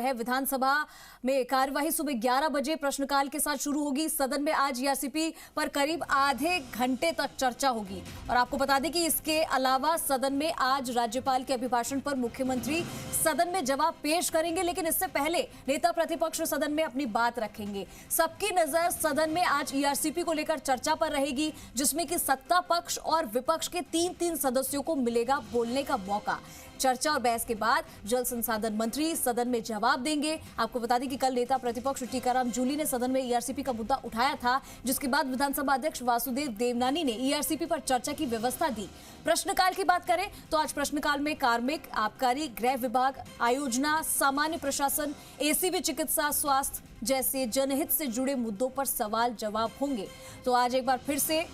है। विधानसभा में कार्यवाही सुबह 11 बजे प्रश्नकाल के साथ शुरू होगी। सदन में आज ईआरसीपी पर करीब आधे घंटे तक चर्चा होगी। और आपको बता दें कि इसके अलावा सदन में आज राज्यपाल के अभिभाषण पर मुख्यमंत्री सदन में जवाब पेश करेंगे, लेकिन इससे पहले नेता प्रतिपक्ष सदन में अपनी बात रखेंगे। सबकी नजर सदन में आज ईआरसीपी को लेकर चर्चा पर रहेगी, जिसमें कि सत्ता पक्ष और विपक्ष के तीन सदस्यों को मिलेगा बोलने का मौका। चर्चा और बहस के बाद जल संसाधन मंत्री सदन में जवाब देंगे। आपको बता दें कि कल नेता प्रतिपक्ष टीकाराम जूली ने सदन में ईआरसीपी का मुद्दा उठाया था, जिसके बाद विधानसभा अध्यक्ष वासुदेव देवनानी ने ईआरसीपी पर चर्चा की व्यवस्था दी। प्रश्नकाल की बात करें तो आज प्रश्नकाल में कार्मिक, आबकारी, गृह विभाग, आयोजना, सामान्य प्रशासन, एसीबी, चिकित्सा, स्वास्थ्य जैसे जनहित से जुड़े मुद्दों पर सवाल जवाब होंगे। तो आज एक बार फिर से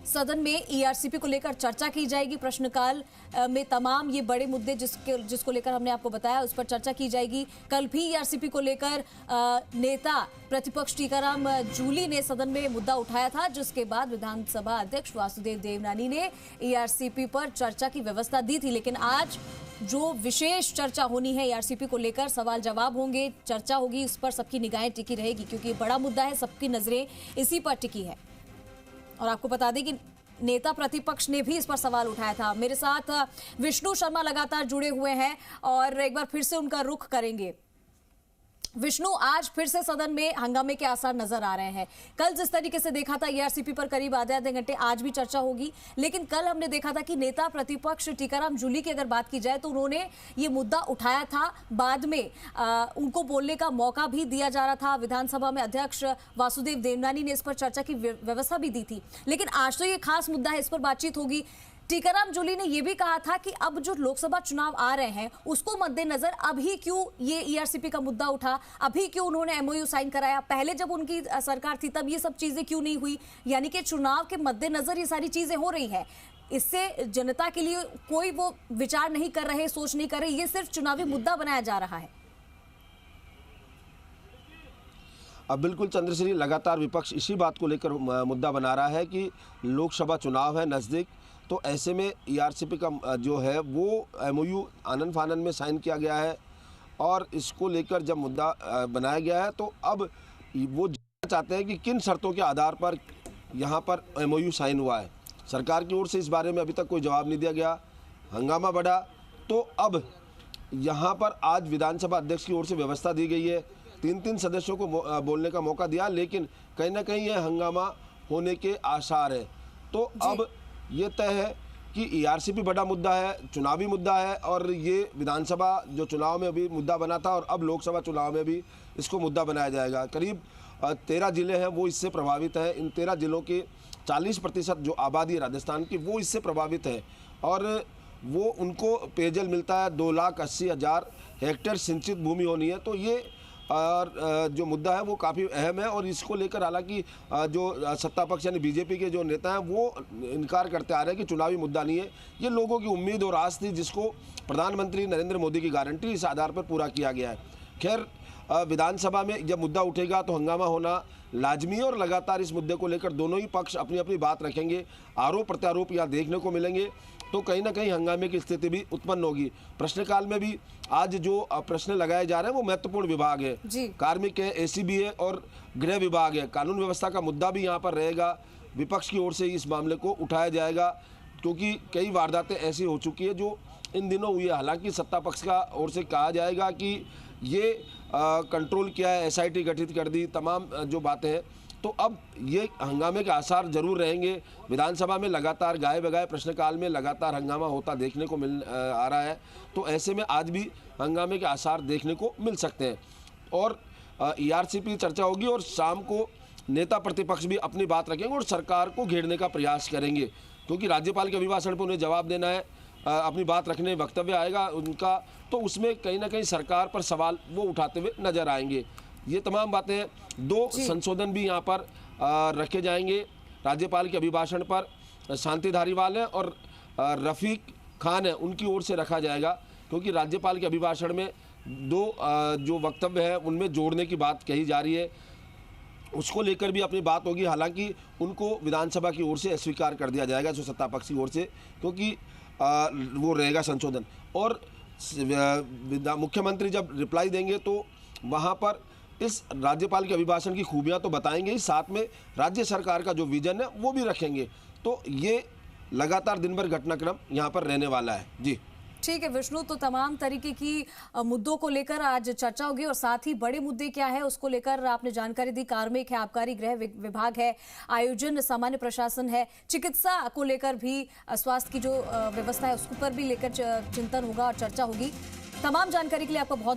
सदन में ईआरसीपी को लेकर चर्चा की जाएगी। प्रश्नकाल में तमाम ये बड़े मुद्दे जिसको लेकर हमने आपको बताया उस पर चर्चा की जाएगी। कल भी ईआरसीपी को लेकर नेता प्रतिपक्ष टीकाराम जूली ने सदन में मुद्दा उठाया था, जिसके बाद विधानसभा अध्यक्ष वासुदेव देवनानी ने ईआरसीपी पर चर्चा की व्यवस्था दी थी। लेकिन आज जो विशेष चर्चा होनी है ईआरसीपी को लेकर, सवाल जवाब होंगे, चर्चा होगी, इस पर सबकी निगाहें टिकी रहेगी, क्योंकि बड़ा मुद्दा है, सबकी नजरें इसी पर टिकी है। और आपको बता दें कि नेता प्रतिपक्ष ने भी इस पर सवाल उठाया था। मेरे साथ विष्णु शर्मा लगातार जुड़े हुए हैं और एक बार फिर से उनका रुख करेंगे। विष्णु, आज फिर से सदन में हंगामे के आसार नजर आ रहे हैं। कल जिस तरीके से देखा था ईआरसीपी पर करीब आधे घंटे आज भी चर्चा होगी, लेकिन कल हमने देखा था कि नेता प्रतिपक्ष टीकाराम जूली की अगर बात की जाए तो उन्होंने ये मुद्दा उठाया था। बाद में उनको बोलने का मौका भी दिया जा रहा था। विधानसभा में अध्यक्ष वासुदेव देवनानी ने इस पर चर्चा की व्यवस्था भी दी थी। लेकिन आज तो ये खास मुद्दा है, इस पर बातचीत होगी। टीकाराम जूली ने यह भी कहा था कि अब जो लोकसभा चुनाव आ रहे हैं उसको मद्देनजर अभी क्यों ये ईआरसीपी का मुद्दा उठा, अभी क्यों उन्होंने एमओयू साइन कराया, पहले जब उनकी सरकार थी तब ये सब चीजें क्यों नहीं हुई। यानी कि चुनाव के मद्देनजर ये सारी चीजें हो रही है। इससे जनता के लिए कोई वो विचार नहीं कर रहे, सोच नहीं कर रहे, ये सिर्फ चुनावी मुद्दा बनाया जा रहा है। अब बिल्कुल चंद्रश्री, लगातार विपक्ष इसी बात को लेकर मुद्दा बना रहा है कि लोकसभा चुनाव है नज़दीक, तो ऐसे में ईआरसीपी का जो है वो एमओयू आनन फानन में साइन किया गया है और इसको लेकर जब मुद्दा बनाया गया है तो अब वो जानना चाहते हैं कि किन शर्तों के आधार पर यहाँ पर एमओयू साइन हुआ है। सरकार की ओर से इस बारे में अभी तक कोई जवाब नहीं दिया गया। हंगामा बढ़ा तो अब यहाँ पर आज विधानसभा अध्यक्ष की ओर से व्यवस्था दी गई है। तीन सदस्यों को बोलने का मौका दिया, लेकिन कहीं ना कहीं यह हंगामा होने के आसार है। तो अब ये तय है कि ईआरसीपी बड़ा मुद्दा है, चुनावी मुद्दा है और ये विधानसभा जो चुनाव में अभी मुद्दा बना था और अब लोकसभा चुनाव में भी इसको मुद्दा बनाया जाएगा। करीब 13 जिले हैं वो इससे प्रभावित हैं। इन 13 जिलों के 40% जो आबादी है राजस्थान की वो इससे प्रभावित है और वो उनको पेयजल मिलता है। 2,80,000 हेक्टेयर सिंचित भूमि होनी है। तो ये और जो मुद्दा है वो काफ़ी अहम है और इसको लेकर हालांकि जो सत्ता पक्ष यानी बीजेपी के जो नेता हैं वो इनकार करते आ रहे हैं कि चुनावी मुद्दा नहीं है। ये लोगों की उम्मीद और आस थी, जिसको प्रधानमंत्री नरेंद्र मोदी की गारंटी इस आधार पर पूरा किया गया है। खैर, विधानसभा में जब मुद्दा उठेगा तो हंगामा होना लाजमी है और लगातार इस मुद्दे को लेकर दोनों ही पक्ष अपनी अपनी बात रखेंगे। आरोप प्रत्यारोप यहाँ देखने को मिलेंगे तो कहीं ना कहीं हंगामे की स्थिति भी उत्पन्न होगी। प्रश्नकाल में भी आज जो प्रश्न लगाए जा रहे हैं वो महत्वपूर्ण विभाग है, कार्मिक है, एसीबी है और गृह विभाग है। कानून व्यवस्था का मुद्दा भी यहाँ पर रहेगा। विपक्ष की ओर से इस मामले को उठाया जाएगा क्योंकि कई वारदातें ऐसी हो चुकी है जो इन दिनों हुई है। हालांकि सत्ता पक्ष का ओर से कहा जाएगा कि ये कंट्रोल किया है, एसआईटी गठित कर दी, तमाम जो बातें हैं। तो अब ये हंगामे के आसार जरूर रहेंगे। विधानसभा में लगातार गाए बगाए प्रश्नकाल में लगातार हंगामा होता देखने को मिल आ रहा है। तो ऐसे में आज भी हंगामे के आसार देखने को मिल सकते हैं और ईआरसीपी चर्चा होगी और शाम को नेता प्रतिपक्ष भी अपनी बात रखेंगे और सरकार को घेरने का प्रयास करेंगे, क्योंकि राज्यपाल के अभिभाषण पर उन्हें जवाब देना है, अपनी बात रखने वक्तव्य आएगा उनका, तो उसमें कहीं ना कहीं सरकार पर सवाल वो उठाते हुए नजर आएंगे। ये तमाम बातें, 2 संशोधन भी यहाँ पर रखे जाएंगे राज्यपाल के अभिभाषण पर। शांति धारीवाल है और रफ़ीक खान है, उनकी ओर से रखा जाएगा, क्योंकि राज्यपाल के अभिभाषण में 2 जो वक्तव्य है उनमें जोड़ने की बात कही जा रही है, उसको लेकर भी अपनी बात होगी। हालांकि उनको विधानसभा की ओर से अस्वीकार कर दिया जाएगा जो सत्ता पक्ष की ओर से, क्योंकि वो रहेगा संशोधन। और मुख्यमंत्री जब रिप्लाई देंगे तो वहाँ पर इस राज्यपाल के अभिभाषण की खूबियाँ तो बताएंगे ही, साथ में राज्य सरकार का जो विजन है वो भी रखेंगे। तो ये लगातार दिन भर घटनाक्रम यहाँ पर रहने वाला है। जी ठीक है विष्णु, तो तमाम तरीके की मुद्दों को लेकर आज चर्चा होगी और साथ ही बड़े मुद्दे क्या है उसको लेकर आपने जानकारी दी। कार्मिक है, आबकारी गृह विभाग है, आयोजन सामान्य प्रशासन है, चिकित्सा को लेकर भी स्वास्थ्य की जो व्यवस्था है उसको पर भी लेकर चिंतन होगा और चर्चा होगी। तमाम जानकारी के लिए आपका बहुत